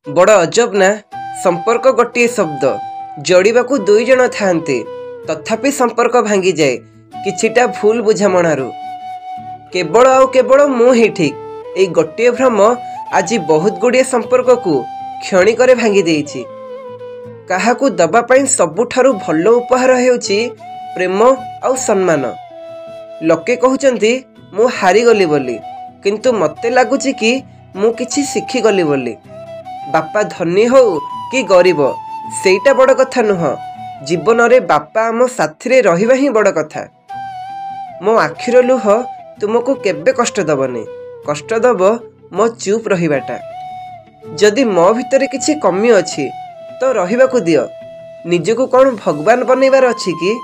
बड़ अजब ना। संपर्क गोटे शब्द जोड़ाकू दुई जन थांती तथापि संपर्क भांगी जाए किछिटा भूल बुझामणारू। केवल आउ केवल मु ही ठीक ए गोटे भ्रम आज बहुत गुड़िए संपर्क को क्षणिक भांगी देइछि। काहाकू दबा पाई सबुठारु भल उपहार हेउछि प्रेम आउ सम्मान। लोके कहउचंती मु हारी गली बोली, किंतु मते लागुछि कि मु किछि शिखी गली बोली। बापा धनी हो कि गरीब सेटा बड़ कथा नुह, जीवन में बापा आम साथी रहिबा ही बड़ कथा। मो आखिर लुह तुमको केबे कष्ट दबनी, कष्ट दब मो चुप रहिबाटा। जदि मो भितरे किछि कमी अछि तो रहिबाकू दियो। निजको कौन भगवान बनैबार अछि कि?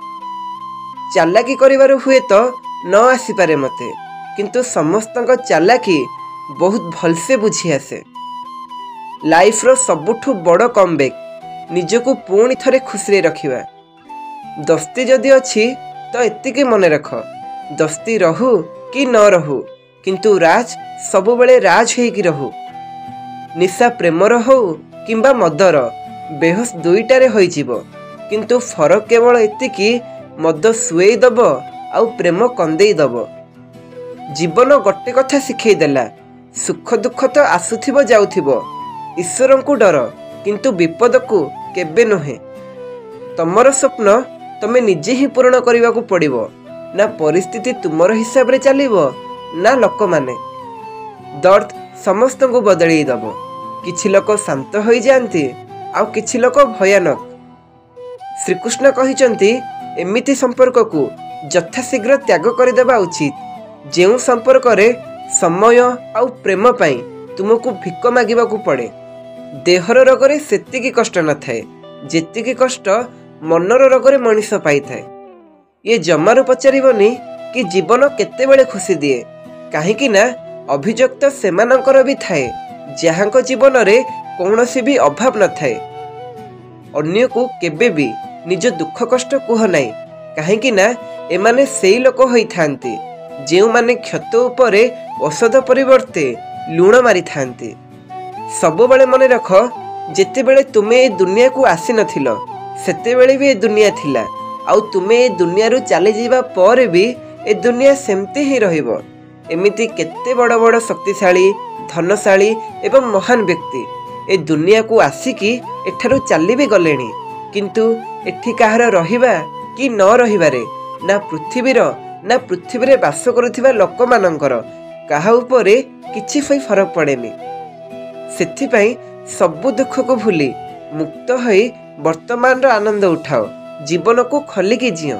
चालाकी करिबार हुए तो न आसी पारे मते, किंतु समस्तक चालाकी बहुत भलसे बुझी आसे। लाइफ रो सबुठु बड़ कमबैक निजको पुणी थरे खुशी रखिबा। दोस्ती जदि अछि तो एतिके मन रख, दोस्ती रहू कि न रहू किंतु राज सबु बेले राज हेकी रहू। निशा प्रेमर हो किंबा मदर बेहोस दुईटारे होइजिवो, किंतु फरक केवल एतिकी मद सुएई दब आउ प्रेम कंदेई दब। जीवन गोटे कथा शिखई देला, सुख दुख तो आसुथिबो जाउथिबो, ईश्वर को डर किंतु विपद को केबे नुहे। तमर स्वप्न तमे निजे ही पूर्ण करने को पड़िबो, ना परिस्थिति तुमर हिसाब रे चलिबो ना लोक माने। दर्द समस्त को बदलई दबो। किछि लोक शांत हो जाती आउ किछि लोक भयानक। श्रीकृष्ण कहिचंती एमिति संपर्क को यथाशीघ्र त्याग करदेवा उचित जेउ संपर्क रे समय आउ प्रेम पाई तुमको भिक मागिबाकू पड़े। देहर रोगरे सेतिकी कष्ट न थाए जेतिकी कष्ट मनर रोगरे मनीष पाई थाए। ये जमारू पचारिबनी कि जीवन केतेबेले खुशी दिए, काहेकि ना अभियुक्त सेमानंकर भी थाए जहांक जीवन रे कौनसी भी अभाव न थाए। अन्य को केबे भी निज दुख कष्ट कुह नाही, काहेकि ना एमाने सेई लोक होई थांती जेउ माने क्षत उपरे औषध परिवर्ते लूण मारी थांती। सबु बेले मन रख, जेतेबेले तुमे ए दुनिया को आसी नथिलो सेतेबेले भी ए दुनिया थिला, आउ तुमे ए दुनिया रु चली जीवा पर भी ए दुनिया सेमती ही रहिबो। एमिति केते बड़ बड़ शक्तिशाली धनशाली एवं महान व्यक्ति ए दुनिया को आसिकी एठारु चली भी गलेनी, किंतु एठी काहार रहिबा कि न रहिबारे ना पृथ्वीर ना पृथ्वी रे बास करुथिबा लोक मानंकर काहा उपरे किछि फरक पड़ेनी। सेथिपाई सबु दुख को भूली मुक्त होई वर्तमान रो आनंद उठाओ, जीवन को खलिकी जियो।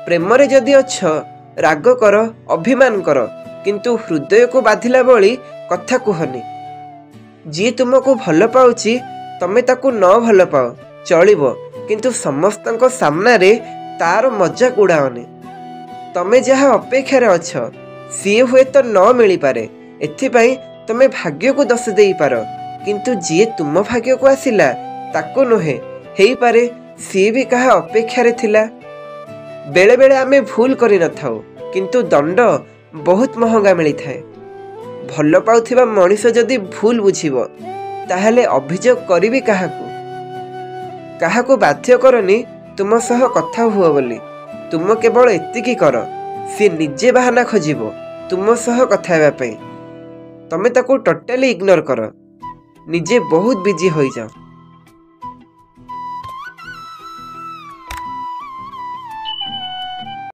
प्रेम रे जदि अछ राग कर अभिमान कर, किंतु हृदय को बाधिला बळी कथा कुहनी। जी तुमको भल पाउची तमे ताकू न भल पाओ चलिबो, किंतु समस्तक सामना रे तार मजाक उड़ाओनी। तमे जहा अपेक्षा रे अछ सी हुए तो न मिली पारे, एथिपाई तमे भाग्य को दोष देई पार, किंतु जी तुम भाग्य को आसिला ताको नुहे हेई पारे सी भी कहा अपेक्षा रे थिला। बेले बेले आमे भूल करि न थाउ, किंतु दंड बहुत महंगा मिली थाए। भल पाउथिबा मनीष जदि भूल बुझिबो ताहले अभियोग करिबी काहाकू बाध्य करनी तुम सह कथा हुओ बोली। तुम केवल एतिकी कर, सी निजे बहाना खोजिबो तुम सह कथा हेबा पई। तमे ताको टोटली इग्नोर कर, निजे बहुत बिजी हो जाओ।